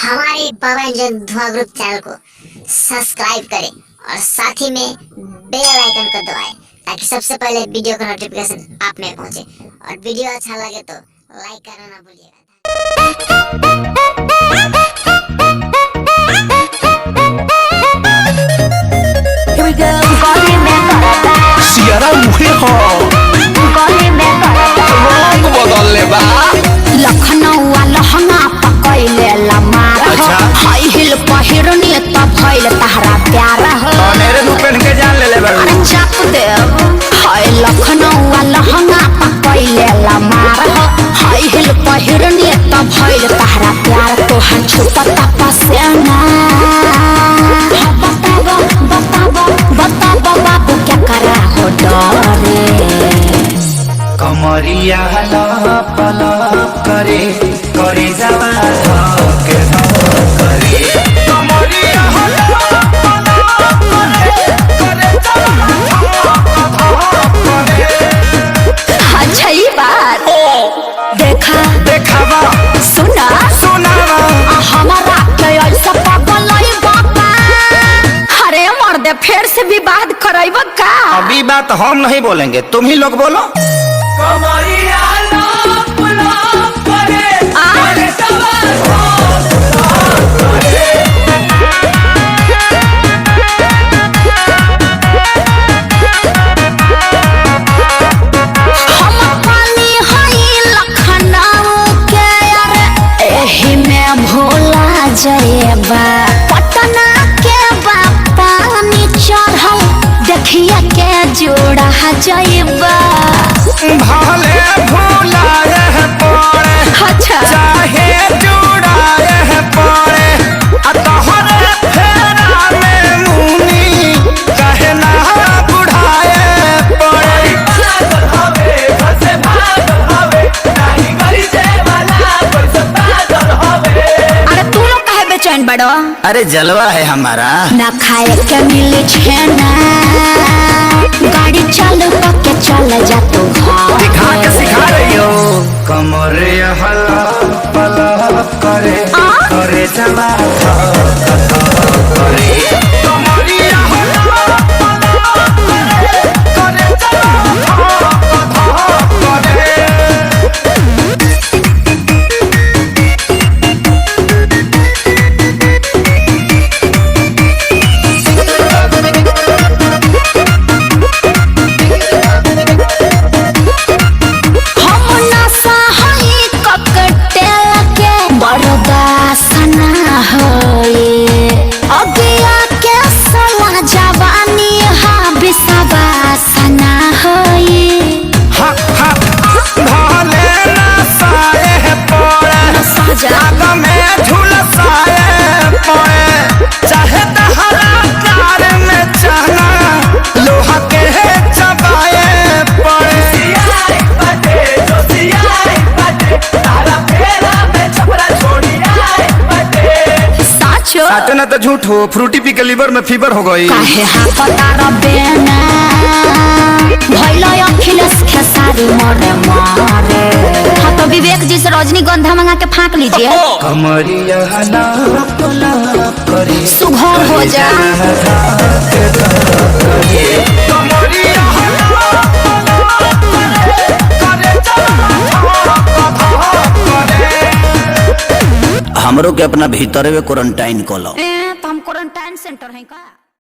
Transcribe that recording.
हमारे पवन जन धुआं ग्रुप चैनल को सब्सक्राइब करें और साथ ही में बेल आइकन को दबाएं ताकि सबसे पहले वीडियो का नोटिफिकेशन आप में पहुंचे। और वीडियो अच्छा लगे तो लाइक करना ना भूलिएगा। सियारा मुहे हो बदल ले बा लखनऊ लहंगा पकैले लमार हो हाई हिल पहिरनी त भइल तहरा प्यार हो मेरे मुंह पहन के जान ले बा अरे चाप दे हाय लखनऊ लहंगा पकैले लमार हो हाई हिल पहिरनी त भइल तहरा प्यार तोहर छुपता पसेना बताबो बाबू क्या करा हो डरे कमरिया लप लप करे करे जावा धके करे कमरिया लप लप करे करे जावा धके अच्छा ही बात देखा देखावा सुना सुनावा हमारा के ऐसा पगलई बाबा अरे मर्दे फिर से विवाद करैब का अभी बात हम नहीं बोलेंगे तुम ही लोग बोलो कमरिया लप लप करे करे जावा धके हम पानी हई लखनऊ के अरे एही में भोला जयबा पटना के पानी चढ़ल देखिए के जोड़ा जयबा भले भुलाए पड़े अच्छा चाहे जुड़ाए पड़े तोहरे फेरा में मुनी कहे ना बुढ़ाए पड़े अरे तू लोग काहे बेचैन बड़ो अरे जलवा है हमारा ना खाए के मिले छेना गाड़ी चालू करके चल जा तू दिखा के सिखा रही हो कमरे हला पला करे करे जवा करे कमरिया हला पला करे करे जवा करे हम नशा हई ककटेल के बरदासना होए अगिया के सला जवानी हा बिसवासना होए हा हा भले नसाए पड़े साजा आग में झुलसाए पड़े चाहे दहरा कार में चना लोहा के चबाए पड़े साचो साटे ना तो झूठ हो फ्रूटी पी के लीवर में फीवर हो गई काहे हापता रबेना भइलो अखिलेश खेसारी मरे मारे हाँ तो विवेक जी से रजनीगंधा मंगा के फाँक लीजिए कमरिया लप लप करे सुघर हो जा कमरिया लप लप करे करे हमरो के अपना भीतर में क्वारंटाइन कलो तो हम क्वारंटाइन सेंटर है का।